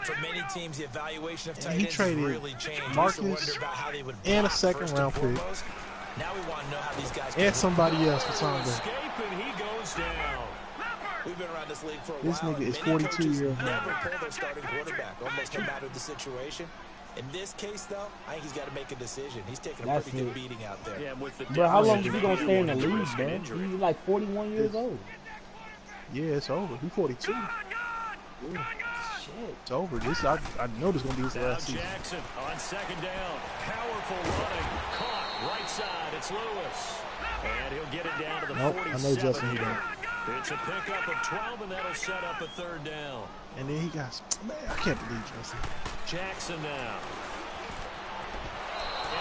For many teams, the evaluation of tight ends traded really changed. Marcus And a second round pick. Now we want to know how these guys and somebody else for something. He goes down. We've been around this league for a this while. This nigga is 42 years old. Never pull their starting quarterback, almost no matter the situation. In this case, though, I think he's got to make a decision. He's taking a pretty good beating out there. Yeah, with the bro, how long is he gonna stay in the league, bro? He's like 41 years old. Yeah, it's over. He's 42. Yeah. Shit. It's over. I know this is gonna be his last season. Jackson on 2nd down. Powerful running. Caught right side. It's Lewis. And he'll get it down to the 47. I know Justin. It's a pickup of 12, and that'll set up a third down. And then he got, man, I can't believe Justin. Jackson now.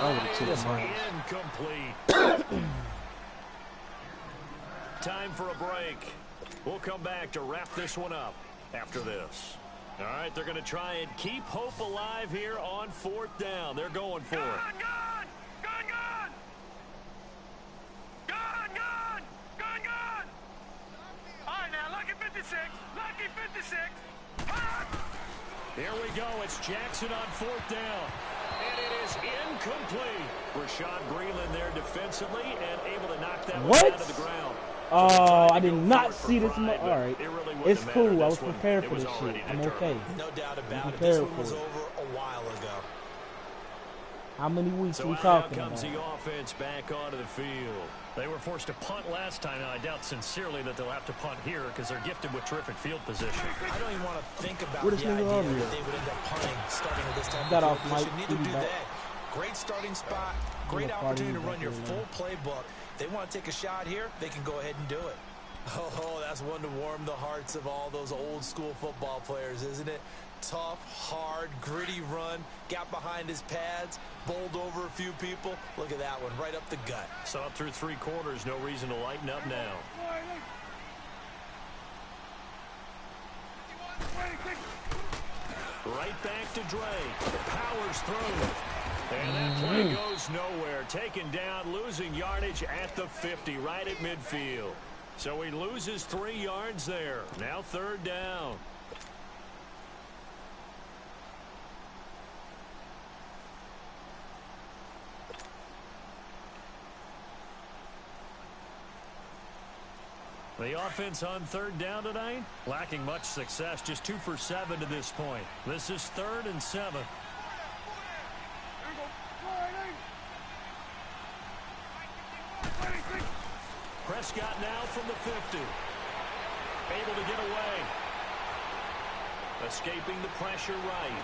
I would have took Is mine. incomplete. Time for a break. We'll come back to wrap this one up after this. All right, they're going to try and keep hope alive here on 4th down. They're going for it. Gun! All right, now, lucky 56. Lucky 56. Here we go. It's Jackson on 4th down. And it is incomplete. Rashad Breeland there defensively and able to knock that one out of the ground. Oh, I did not see this. All right, really it's cool. I was prepared for this shit. I'm okay. No doubt about it. Prepared This one for was it. over a while ago. How many weeks So we now talking comes about? the offense back onto the field. They were forced to punt last time, and I doubt sincerely that they'll have to punt here because they're gifted with terrific field position. I don't even want to think about What the is idea nigga on that here? they would end up punting starting with this type Got of off field position. Mike, Neither he do back. they. Great starting spot. Great party opportunity to back run your there, full playbook. They want to take a shot here, they can go ahead and do it. Oh, that's one to warm the hearts of all those old school football players, isn't it? Tough, hard, gritty run, got behind his pads, bowled over a few people. Look at that one, right up the gut. So up through 3 quarters, no reason to lighten up now. Right back to Drake. Powers through. And that play goes nowhere. Taken down, losing yardage at the 50, right at midfield. So he loses 3 yards there. Now 3rd down. The offense on 3rd down tonight, lacking much success, just 2 for 7 to this point. This is 3rd and 7. Prescott now from the 50. Able to get away. Escaping the pressure right.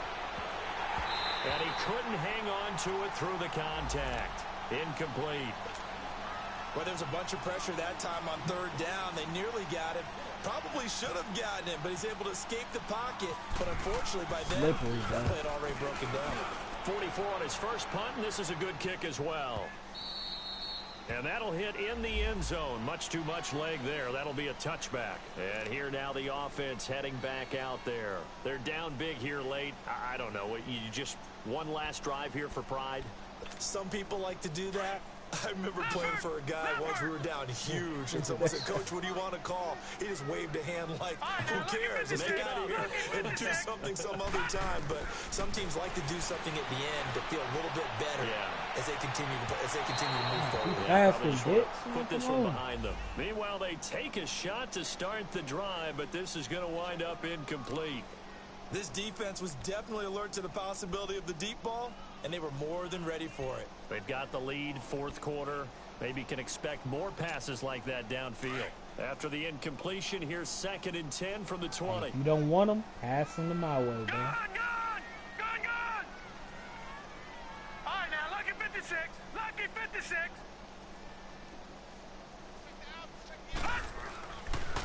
And he couldn't hang on to it through the contact. Incomplete. Well, there's a bunch of pressure that time on 3rd down. They nearly got him. Probably should have gotten him, but he's able to escape the pocket. But unfortunately, by then, Slippery, that play had already broken down. 44 on his first punt, and this is a good kick as well. And that'll hit in the end zone. Much too much leg there. That'll be a touchback. And here now the offense heading back out there. They're down big here late. I don't know. You just one last drive here for pride? Some people like to do that. I remember playing for a guy once. We were down huge, and someone said, "Coach, what do you want to call?" He just waved a hand like, "Who cares? Let's get out of here and do something some other time." But some teams like to do something at the end to feel a little bit better as they continue to move forward. Put this one behind them. Meanwhile, they take a shot to start the drive, but this is going to wind up incomplete. This defense was definitely alert to the possibility of the deep ball, and they were more than ready for it. They've got the lead, 4th quarter. Maybe can expect more passes like that downfield. After the incompletion, here's 2nd and 10 from the 20. If you don't want them, pass them to my way, man. Gun! All right, now, lucky 56. Lucky 56.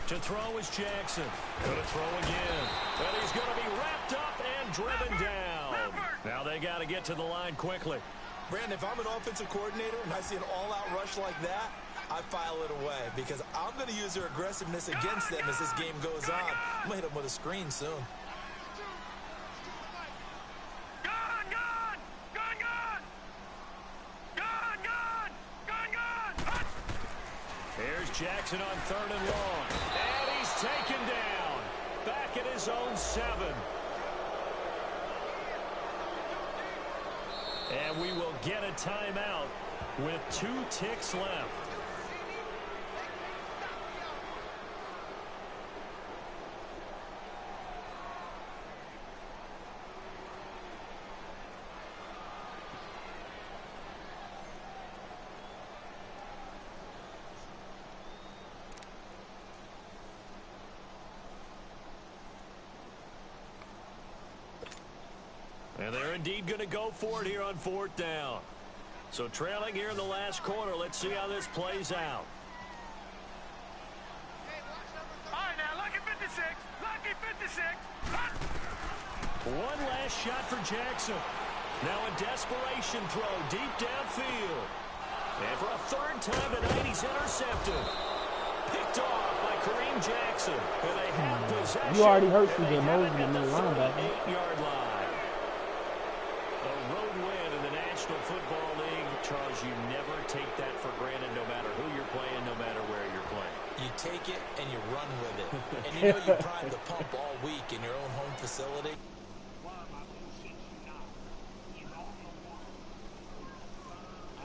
To throw is Jackson. Gonna throw again. And he's gonna be wrapped up and driven down. Now they gotta get to the line quickly. Brandon, if I'm an offensive coordinator and I see an all-out rush like that, I file it away because I'm going to use their aggressiveness against them as this game goes on. I'm going to hit them with a screen soon. Here's Jackson on 3rd and long. And he's taken down. Back at his own 7. And we will get a timeout with 2 ticks left. And they're indeed going to go for it here on 4th down. So trailing here in the last quarter. Let's see how this plays out. One last shot for Jackson. Now a desperation throw deep downfield. And for a third time tonight, he's intercepted. Picked off by Kareem Jackson. And they have possession. You already hurt CJ and Mosley they in have the it at the linebacker. 8-yard line. A road win in the National Football League. Charles, you never take that for granted, no matter who you're playing, no matter where you're playing. You take it and you run with it. And you know you pride the pump all week in your own home facility.